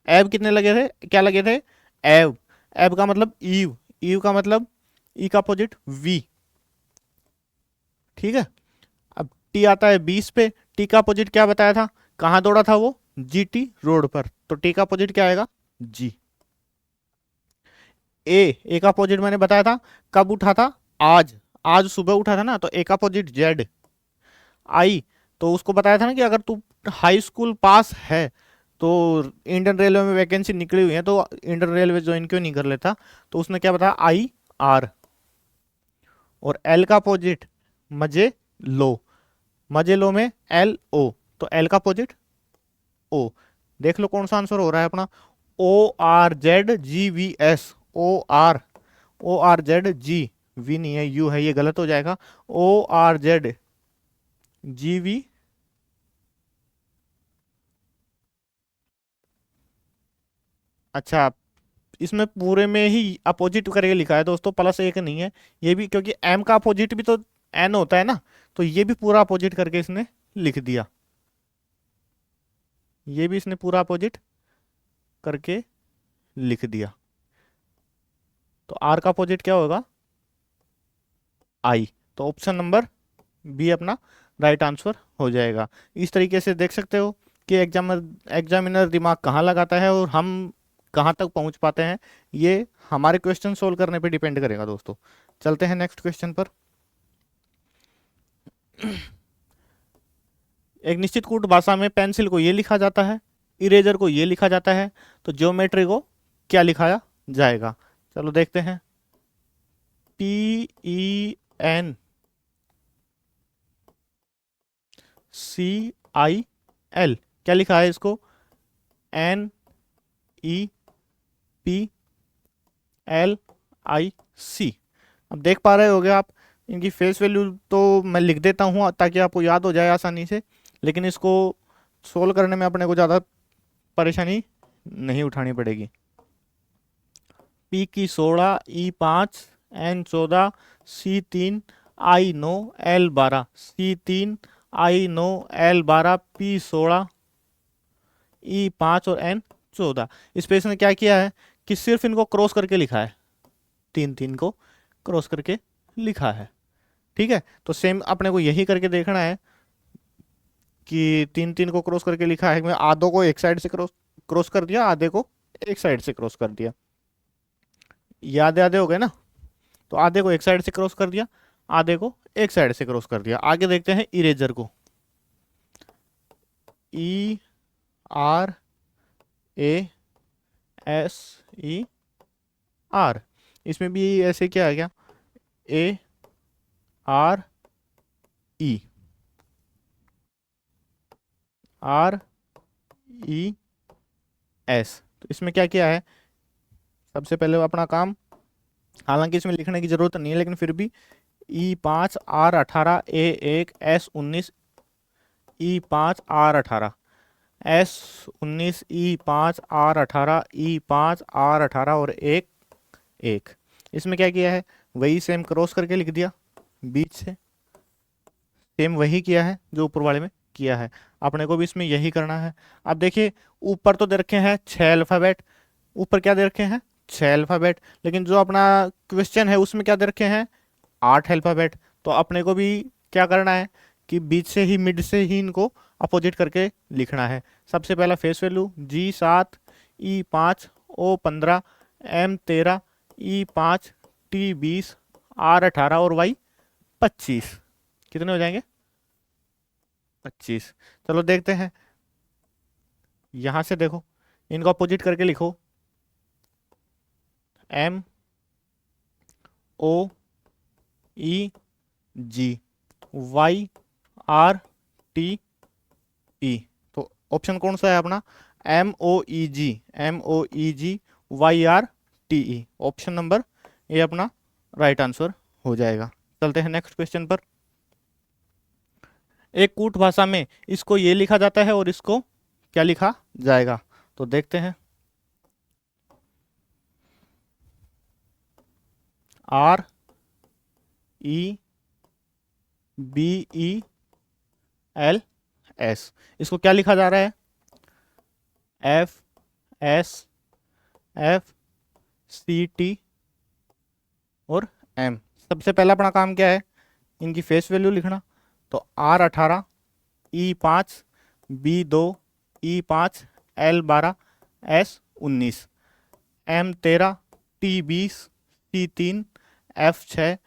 एब कितने लगे थे, क्या लगे थे एब, एब का मतलब ईव, ईव का मतलब ई का अपोजिट वी, ठीक है। अब टी आता है 20 पे, टी का अपोजिट क्या बताया था, कहां दौड़ा था वो, जीटी रोड पर, तो टी का अपोजिट क्या आएगा जी। ए का अपोजिट मैंने बताया था कब उठा था, आज, आज सुबह उठा था ना, तो ए का अपोजिट जेड। आई तो उसको बताया था ना कि अगर तू हाई स्कूल पास है तो इंडियन रेलवे में वैकेंसी निकली हुई है तो इंडियन रेलवे ज्वाइन क्यों नहीं कर लेता, तो उसने क्या बताया आई आर। और एल का अपोजिट मजे लो, मजे लो में एल ओ, तो एल का अपोजिट ओ। देख लो कौन सा आंसर हो रहा है अपना, ORZGVS, ORZG, वी नहीं है यू है, ये गलत हो जाएगा, ORZGV। अच्छा, इसमें पूरे में ही अपोजिट करके लिखा है दोस्तों, +1 नहीं है ये भी, क्योंकि एम का अपोजिट भी तो एन होता है ना, तो ये भी पूरा अपोजिट करके इसने लिख दिया, ये भी इसने पूरा अपोजिट करके लिख दिया। तो आर का अपोजिट क्या होगा आई, तो ऑप्शन नंबर बी अपना राइट आंसर हो जाएगा। इस तरीके से देख सकते हो कि एग्जामिनर दिमाग कहाँ लगाता है और हम कहाँ तक पहुंच पाते हैं, ये हमारे क्वेश्चन सोल्व करने पे डिपेंड करेगा दोस्तों। चलते हैं नेक्स्ट क्वेश्चन पर। एक निश्चित कूट भाषा में पेंसिल को ये लिखा जाता है, इरेजर को ये लिखा जाता है, तो ज्योमेट्री को क्या लिखाया जाएगा, चलो देखते हैं। PENCIL, क्या लिखा है इसको, NEPLIC। अब देख पा रहे होगे आप, इनकी फेस वैल्यू तो मैं लिख देता हूँ ताकि आपको याद हो जाए आसानी से, लेकिन इसको सोल्व करने में अपने को ज़्यादा परेशानी नहीं उठानी पड़ेगी। P की 16, E5, N14, C3, I9, L12, C3, I9, L12, P16, E5 और N14। इस पे इसने क्या किया है कि सिर्फ इनको क्रॉस करके लिखा है, 3 को क्रॉस करके लिखा है, ठीक है। तो सेम अपने को यही करके देखना है कि 3 को क्रॉस करके लिखा है, मैं आधों को एक साइड से क्रॉस कर दिया, आधे को एक साइड से क्रॉस कर दिया, ये आधे आधे हो गए ना, तो आधे को एक साइड से क्रॉस कर दिया, आधे को एक साइड से क्रॉस कर दिया। आगे देखते हैं इरेजर को, ERASER, इसमें भी ऐसे क्या है क्या, ARES, तो इसमें क्या किया है, सबसे पहले अपना काम, हालांकि इसमें लिखने की जरूरत नहीं है लेकिन फिर भी, E5 R18 A1 S19, E5 R18 S19, E5 R18, E5 R18 और 1 इसमें क्या किया है, वही सेम क्रॉस करके लिख दिया बीच से, सेम वही किया है जो ऊपर वाले में किया है, अपने को भी इसमें यही करना है। अब देखिए ऊपर तो दे रखे हैं 6 अल्फाबेट, ऊपर क्या दे रखे हैं 6 अल्फाबेट, लेकिन जो अपना क्वेश्चन है उसमें क्या दे रखे हैं 8 अल्फाबेट, तो अपने को भी क्या करना है कि बीच से ही, मिड से ही इनको अपोजिट करके लिखना है। सबसे पहला face value G7, E5, O15, M13, E5, T20, R18 और Y25, कितने हो जाएंगे? 25। चलो देखते हैं, यहां से देखो, इनको अपोजिट करके लिखो, M O E G Y R T E। तो ऑप्शन कौन सा है अपना? MOEG ऑप्शन नंबर ए अपना राइट आंसर हो जाएगा। चलते हैं नेक्स्ट क्वेश्चन पर। एक कूट भाषा में इसको ये लिखा जाता है और इसको क्या लिखा जाएगा, तो देखते हैं। REBELS, इसको क्या लिखा जा रहा है? FSFCT और M। सबसे पहला अपना काम क्या है? इनकी फेस वैल्यू लिखना। तो R18 E5 B2 E5 L12 S19 M13 T20 C3 F6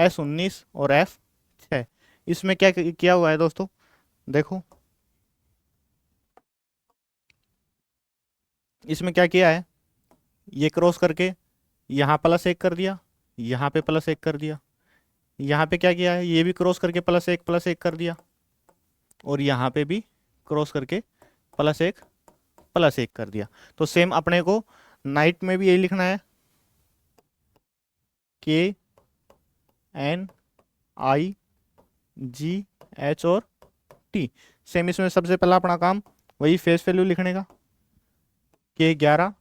S19 और F6। इसमें क्या किया हुआ है दोस्तों, देखो इसमें क्या किया है, ये क्रॉस करके यहाँ +1 कर दिया, यहाँ पे +1 कर दिया, यहाँ पे क्या किया है, ये भी क्रॉस करके +1 कर दिया, और यहाँ पे भी क्रॉस करके +1 कर दिया। तो सेम अपने को नाइट में भी यही लिखना है, KNIGH और T। सेम इसमें सबसे पहला अपना काम वही फेस वैल्यू लिखने का, K11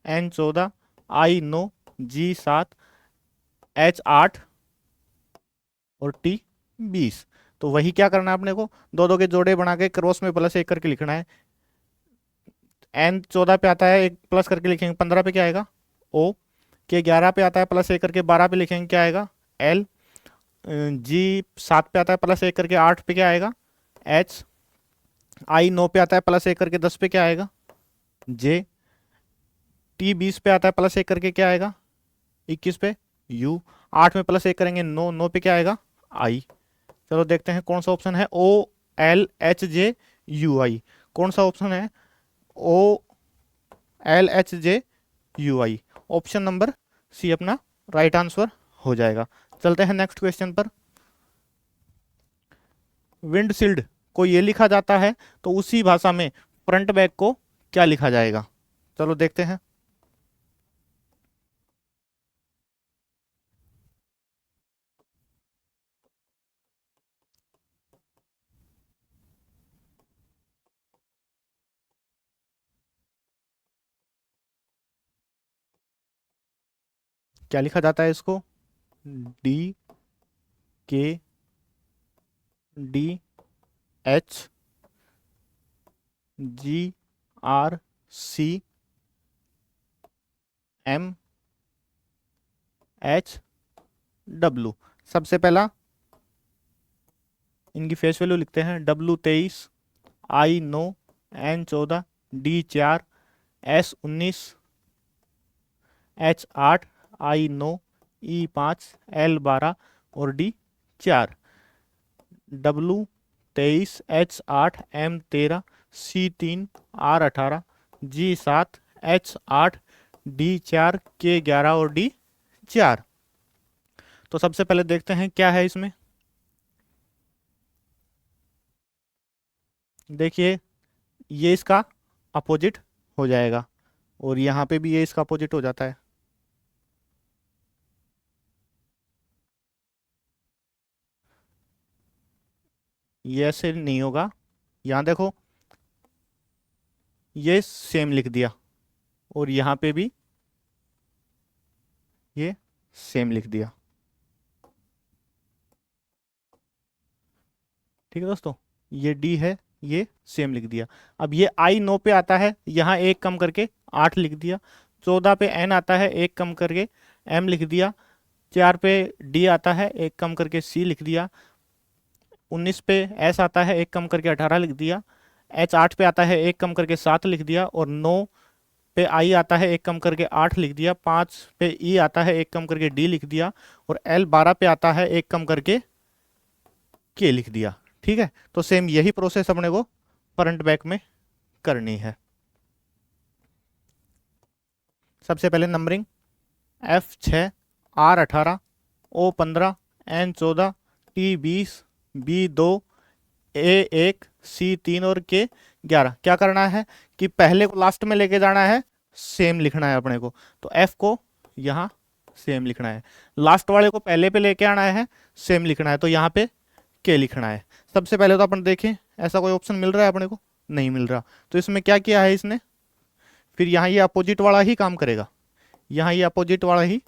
N14 I9 G7 H8 और T20। तो वही क्या करना है अपने को, दो दो के जोड़े बना के क्रॉस में +1 करके लिखना है। N14 पे आता है एक प्लस करके लिखेंगे, 15 पे क्या आएगा O। K11 पे आता है +1 करके 12 पे लिखेंगे, क्या आएगा L। G7 पे आता है +1 करके 8 पे क्या आएगा H। I9 पे आता है +1 करके 10 पे क्या आएगा J। T20 पे आता है +1 करके क्या आएगा 21 पे U। 8 में +1 करेंगे 9 पे क्या आएगा I। चलो देखते हैं कौन सा ऑप्शन है, OLHJUI। कौन सा ऑप्शन है OLHJUI? ऑप्शन नंबर सी अपना राइट आंसर हो जाएगा। चलते हैं नेक्स्ट क्वेश्चन पर। विंडशील्ड को ये लिखा जाता है तो उसी भाषा में फ्रंट बैक को क्या लिखा जाएगा, चलो देखते हैं। क्या लिखा जाता है इसको? DKDHGRCMHW। सबसे पहला इनकी फेस वैल्यू लिखते हैं, W23 I9 N14 D4 S19 H8 I9 E5 L12 और D4। W23 H8 M13 C3 R18 G7 H8 D4 K11 और D4। तो सबसे पहले देखते हैं क्या है इसमें। देखिए ये इसका अपोजिट हो जाएगा और यहाँ पे भी ये इसका अपोजिट हो जाता है। ये ऐसे नहीं होगा, यहाँ देखो ये सेम लिख दिया और यहाँ पे भी ये सेम लिख दिया। ठीक है दोस्तों, ये D है, ये सेम लिख दिया। अब ये I9 पे आता है, यहाँ एक कम करके 8 लिख दिया। 14 पे N आता है, एक कम करके M लिख दिया। 4 पे D आता है, एक कम करके C लिख दिया। 19 पे S आता है, एक कम करके 18 लिख दिया। H8 पे आता है, एक कम करके 7 लिख दिया। और 9 पे I आता है, एक कम करके 8 लिख दिया। 5 पे E आता है, एक कम करके D लिख दिया। और L12 पे आता है, एक कम करके के लिख दिया। ठीक है, तो सेम यही प्रोसेस अपने को फ्रंट बैक में करनी है। सबसे पहले numbering F6, R18, O15, N14, T20, B2, A1, C3 और K11। क्या करना है कि पहले को लास्ट में लेके जाना है, सेम लिखना है अपने को। तो F को यहाँ सेम लिखना है, लास्ट वाले को पहले पे लेके आना है, सेम लिखना है, तो यहाँ पे K लिखना है। सबसे पहले तो अपन देखें ऐसा कोई ऑप्शन मिल रहा है अपने को, नहीं मिल रहा। तो इसमें क्या किया है इसने, फिर यहाँ ये अपोजिट वाला ही काम करेगा, यहाँ ये अपोजिट वाला ही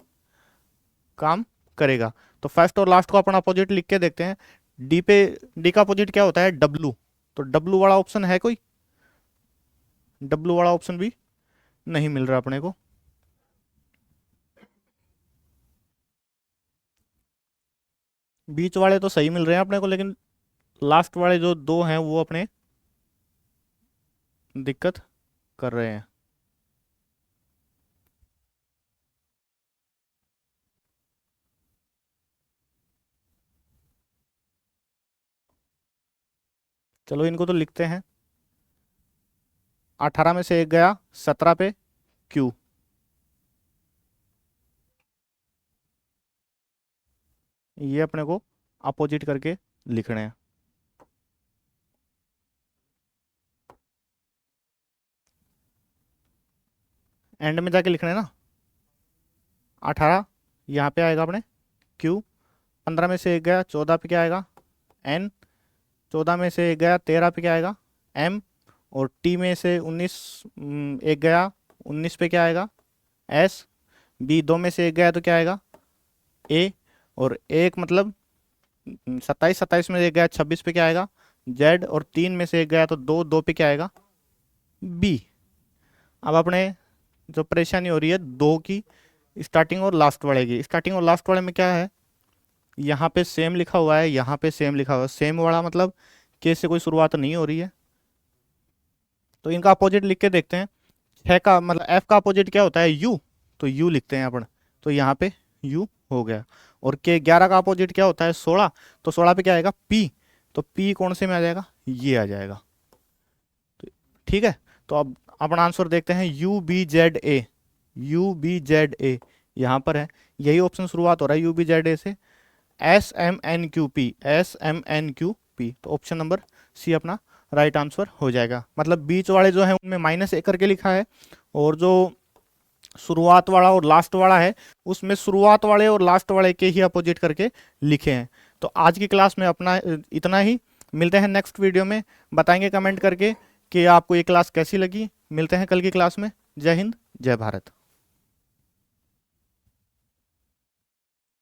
काम करेगा। तो फर्स्ट और लास्ट को अपन अपोजिट लिख के देखते हैं। डी का अपोजिट क्या होता है, W। तो W वाला ऑप्शन है कोई, W वाला ऑप्शन भी नहीं मिल रहा अपने को। बीच वाले तो सही मिल रहे हैं अपने को, लेकिन लास्ट वाले जो दो हैं वो अपने दिक्कत कर रहे हैं। चलो इनको तो लिखते हैं। 18 में से एक गया 17 पे Q, ये अपने को अपोजिट करके लिखने हैं। एंड में जाके लिखना है ना। 18 यहाँ पे आएगा अपने Q, 15 में से एक गया 14 पे क्या आएगा N, 14 में से एक गया 13 पे क्या आएगा M, और T में से 19 एक गया 19 पे क्या आएगा S, B 2 में से एक गया तो क्या आएगा A, और एक मतलब 27 में एक गया 26 पे क्या आएगा Z, और 3 में से एक गया तो 2 पे क्या आएगा B। अब अपने जो परेशानी हो रही है दो की, स्टार्टिंग और लास्ट वाले की। स्टार्टिंग और लास्ट वाले में क्या है, यहाँ पे सेम लिखा हुआ है, यहाँ पे सेम लिखा हुआ है। सेम वाला मतलब के से कोई शुरुआत नहीं हो रही है। तो इनका अपोजिट लिख के देखते हैं। 6 का मतलब F का अपोजिट क्या होता है U, तो U लिखते हैं अपन, तो यहाँ पे U हो गया। और के 11 का अपोजिट क्या होता है 16, तो 16 पे क्या आएगा P, तो P कौन से में आ जाएगा, ये आ जाएगा। तो ठीक है, तो अब अपन आंसर देखते हैं UBZA। UBZA यहाँ पर है, यही ऑप्शन शुरुआत हो रहा है UBZA से। SMNQP, SMNQP, तो ऑप्शन नंबर सी अपना राइट आंसर हो जाएगा। मतलब बीच वाले जो है उनमें -1 करके लिखा है, और जो शुरुआत वाला और लास्ट वाला है उसमें शुरुआत वाले और लास्ट वाले के ही अपोजिट करके लिखे हैं। तो आज की क्लास में अपना इतना ही। मिलते हैं नेक्स्ट वीडियो में, बताएंगे कमेंट करके कि आपको ये क्लास कैसी लगी। मिलते हैं कल की क्लास में। जय हिंद, जय भारत।